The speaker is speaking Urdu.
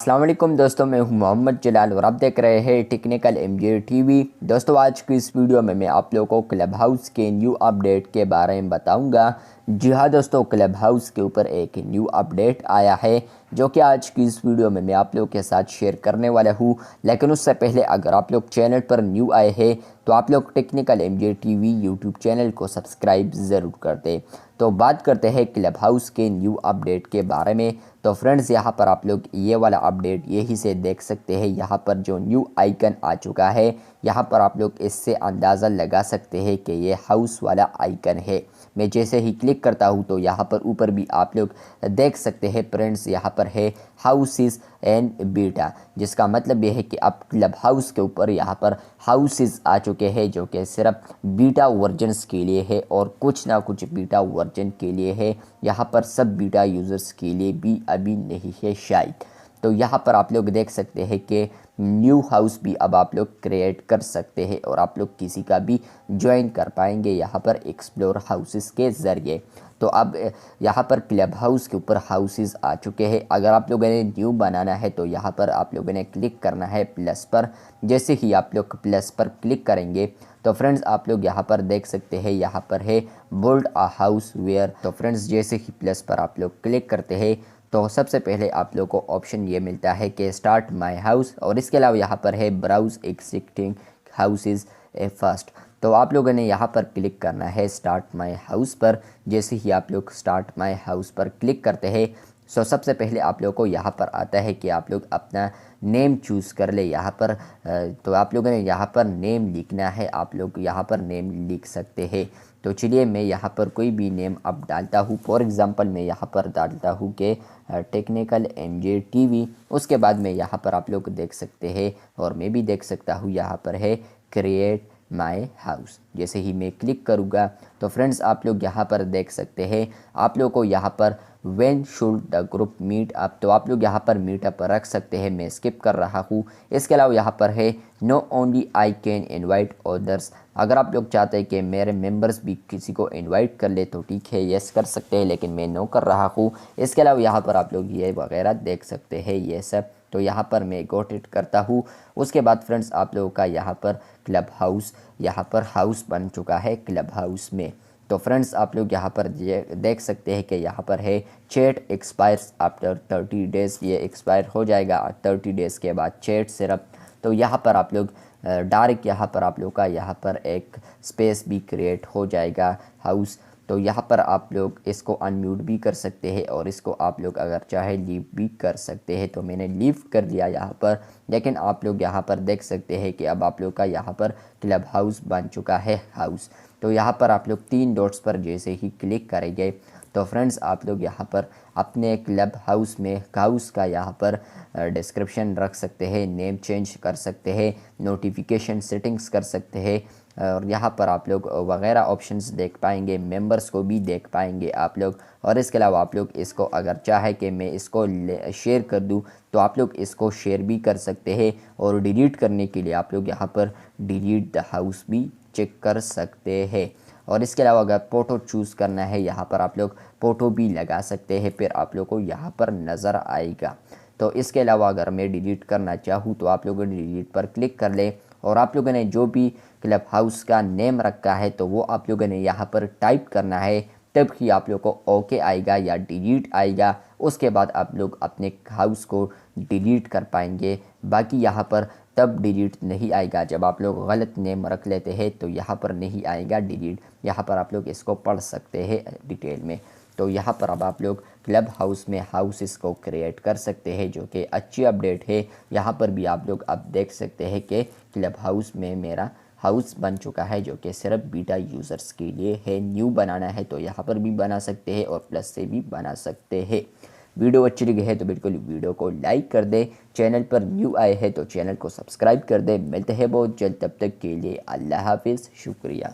السلام علیکم دوستوں، میں ہوں محمد جلال اور آپ دیکھ رہے ہیں technical M J T V. دوستوں آج کی اس ویڈیو میں آپ لوگوں کو کلب ہاؤس کے نیو اپڈیٹ کے بارے میں بتاؤں گا۔ جی ہاں دوستوں، کلب ہاؤس کے اوپر ایک نیو اپڈیٹ آیا ہے جو کہ آج کی اس ویڈیو میں آپ لوگوں کے ساتھ شیئر کرنے والا ہوں۔ لیکن اس سے پہلے اگر آپ لوگ چینل پر نیو آئے ہیں تو آپ لوگ technical M J T V YouTube channel کو سبسکرائب ضرور کر دیں۔ تو بات کرتے ہیں کلب ہاؤس کے نیو اپڈیٹ کے بارے میں۔ تو فرینڈز یہاں پر آپ لوگ یہ والا اپڈیٹ یہی سے دیکھ سکتے ہیں۔ یہاں پر جو نیو آئیکن آ چکا ہے، یہاں پر آپ لوگ اس سے اندازہ لگا سکتے ہیں کہ یہ ہاؤس والا آئیکن ہے۔ میں جیسے ہی کلک کرتا ہوں تو یہاں پر اوپر بھی آپ لوگ دیکھ سکتے ہیں فرینڈز، یہاں پر ہے ہاؤسز اینڈ بیٹا، جس کا مطلب یہ ہے کہ اب کلب ہاؤس کے اوپر یہاں پر ہاؤسز آ چکے ہیں جو کہ صرف بیٹا ورژنز کے لیے ہے اور کچھ نہ کچھ بیٹا ورژن کے لیے ہے۔ یہاں پر سب بیٹا یوزرز کے لیے بھی ابھی نہیں ہے شاید۔ تو یہاں پر آپ لوگ دیکھ سکتے ہیں کہ نیو ہاؤس بھی اب آپ لوگ کریٹ کر سکتے ہیں اور آپ لوگ کسی کا بھی جوائن کر پائیں گے یہاں پر ایکسپلور ہاؤسز کے ذریعے۔ تو اب یہاں پر کلب ہاؤس کے اوپر ہاؤسز آ چکے ہیں۔ اگر آپ لوگوں نے نیو بنانا ہے تو یہاں پر آپ لوگوں نے کلک کرنا ہے پلس پر۔ جیسے ہی آپ لوگ پلس پر کلک کریں گے تو فرینڈز آپ لوگ یہاں پر دیکھ سکتے ہیں، یہاں پر ہے بلڈ اے ہاؤس ویئر۔ تو فرینڈز جیسے ہی پلس پر آپ لوگ کلک کرتے ہیں تو سب سے پہلے آپ لوگ کو آپشن یہ ملتا ہے کہ اسٹارٹ مائی ہاؤس، اور اس کے علاوہ یہاں پر ہے براؤز ایگزسٹنگ ہاؤسز فرسٹ۔ تو آپ لوگوں نے یہاں پر کلک کرنا ہے اسٹارٹ مائی ہاؤس پر۔ جیسے ہی آپ لوگ start my house per click کرتے ہیں سب سے پہلے آپ لوگوں کو یہاں پر آتا ہے کہ آپ لوگ اپنا نیم چوز کر لے یہاں پر۔ تو آپ لوگوں نے یہاں پر نیم لکھنا ہے، آپ لوگ یہاں پر نیم لکھ سکتے ہیں۔ تو چلیے میں یہاں پر کوئی بھی نیم اب ڈالتا ہوں۔ فار ایگزامپل میں یہاں پر ڈالتا ہوں کہ technical M J T V. اس کے بعد میں یہاں پر آپ لوگ دیکھ سکتے ہیں اور میں بھی دیکھ سکتا ہوں یہاں پر ہے کریٹ مائی ہاؤس۔ جیسے ہی میں کلک کروں گا تو فرینڈز آپ لوگ یہاں پر دیکھ سکتے ہیں، آپ لوگ کو یہاں پر when should the group meet up, تو آپ لوگ یہاں پر میٹ اپ رکھ سکتے ہیں۔ میں اسکپ کر رہا ہوں۔ اس کے علاوہ یہاں پر ہے نو اونلی آئی کین انوائٹ ادرس، اگر آپ لوگ چاہتے ہیں کہ میرے ممبرز بھی کسی کو انوائٹ کر لے تو ٹھیک ہے، یس کر سکتے ہیں، لیکن میں نو کر رہا ہوں۔ اس کے علاوہ یہاں پر آپ لوگ یہ وغیرہ دیکھ سکتے ہیں یہ سب۔ تو یہاں پر میں گوٹ اٹ کرتا ہوں۔ اس کے بعد فرینڈز آپ لوگوں کا یہاں پر کلب ہاؤس، یہاں پر ہاؤس بن چکا ہے کلب ہاؤس میں۔ تو فرینڈز آپ لوگ یہاں پر دیکھ سکتے ہیں کہ یہاں پر ہے چیٹ ایکسپائرس آفٹر 30 ڈیز، یہ ایکسپائر ہو جائے گا 30 ڈیز کے بعد چیٹ صرف۔ تو یہاں پر آپ لوگ ڈائریکٹ یہاں پر آپ لوگ کا یہاں پر ایک سپیس بھی کریٹ ہو جائے گا ہاؤس۔ تو یہاں پر آپ لوگ اس کو ان میوٹ بھی کر سکتے ہیں اور اس کو آپ لوگ اگر چاہے لیو بھی کر سکتے ہیں۔ تو میں نے لیو کر دیا یہاں پر، لیکن آپ لوگ یہاں پر دیکھ سکتے ہیں کہ اب آپ لوگ کا یہاں پر کلب ہاؤس بن چکا ہے ہاؤس۔ تو یہاں پر آپ لوگ 3 ڈاٹس پر جیسے ہی کلک کریں گے تو فرینڈز آپ لوگ یہاں پر اپنے کلب ہاؤس میں ہاؤس کا یہاں پر ڈسکرپشن رکھ سکتے ہیں، نیم چینج کر سکتے ہیں، نوٹیفیکیشن سیٹنگز کر سکتے ہیں، اور یہاں پر آپ لوگ وغیرہ آپشنز دیکھ پائیں گے، ممبرز کو بھی دیکھ پائیں گے آپ لوگ۔ اور اس کے علاوہ آپ لوگ اس کو اگر چاہے کہ میں اس کو شیئر کر دوں تو آپ لوگ اس کو شیئر بھی کر سکتے ہیں، اور ڈیلیٹ کرنے کے لیے آپ لوگ یہاں پر ڈیلیٹ دا ہاؤس بھی چیک کر سکتے ہیں۔ اور اس کے علاوہ اگر فوٹو چوز کرنا ہے یہاں پر آپ لوگ فوٹو بھی لگا سکتے ہیں، پھر آپ لوگ کو یہاں پر نظر آئے گا۔ تو اس کے علاوہ اگر میں ڈیلیٹ کرنا چاہوں تو آپ لوگوں نے ڈیلیٹ پر کلک کر لیں، اور آپ لوگوں نے جو بھی کلب ہاؤس کا نیم رکھا ہے تو وہ آپ لوگوں نے یہاں پر ٹائپ کرنا ہے، تب ہی آپ لوگ کو اوکے آئے گا یا ڈیلیٹ آئے گا۔ اس کے بعد آپ لوگ اپنے ہاؤس کو ڈیلیٹ کر پائیں گے۔ باقی یہاں پر تب ڈیلیٹ نہیں آئے گا جب آپ لوگ غلط نیم رکھ لیتے ہیں، تو یہاں پر نہیں آئے گا ڈیلیٹ۔ یہاں پر آپ لوگ اس کو پڑھ سکتے ہیں ڈیٹیل میں۔ تو یہاں پر اب آپ لوگ کلب ہاؤس میں ہاؤسز کو کریٹ کر سکتے ہیں، جو کہ اچھی اپڈیٹ ہے۔ یہاں پر بھی آپ لوگ اب دیکھ سکتے ہیں کہ کلب ہاؤس میں میرا ہاؤس بن چکا ہے، جو کہ صرف بیٹا یوزرز کے لیے ہے۔ نیو بنانا ہے تو یہاں پر بھی بنا سکتے ہیں اور پلس سے بھی بنا سکتے ہیں۔ ویڈیو اچھی لگی ہے تو بالکل ویڈیو کو لائک کر دیں، چینل پر نیو آئے ہیں تو چینل کو سبسکرائب کر دیں۔ ملتے ہیں بہت جلد، تب تک کے لیے اللہ حافظ، شکریہ۔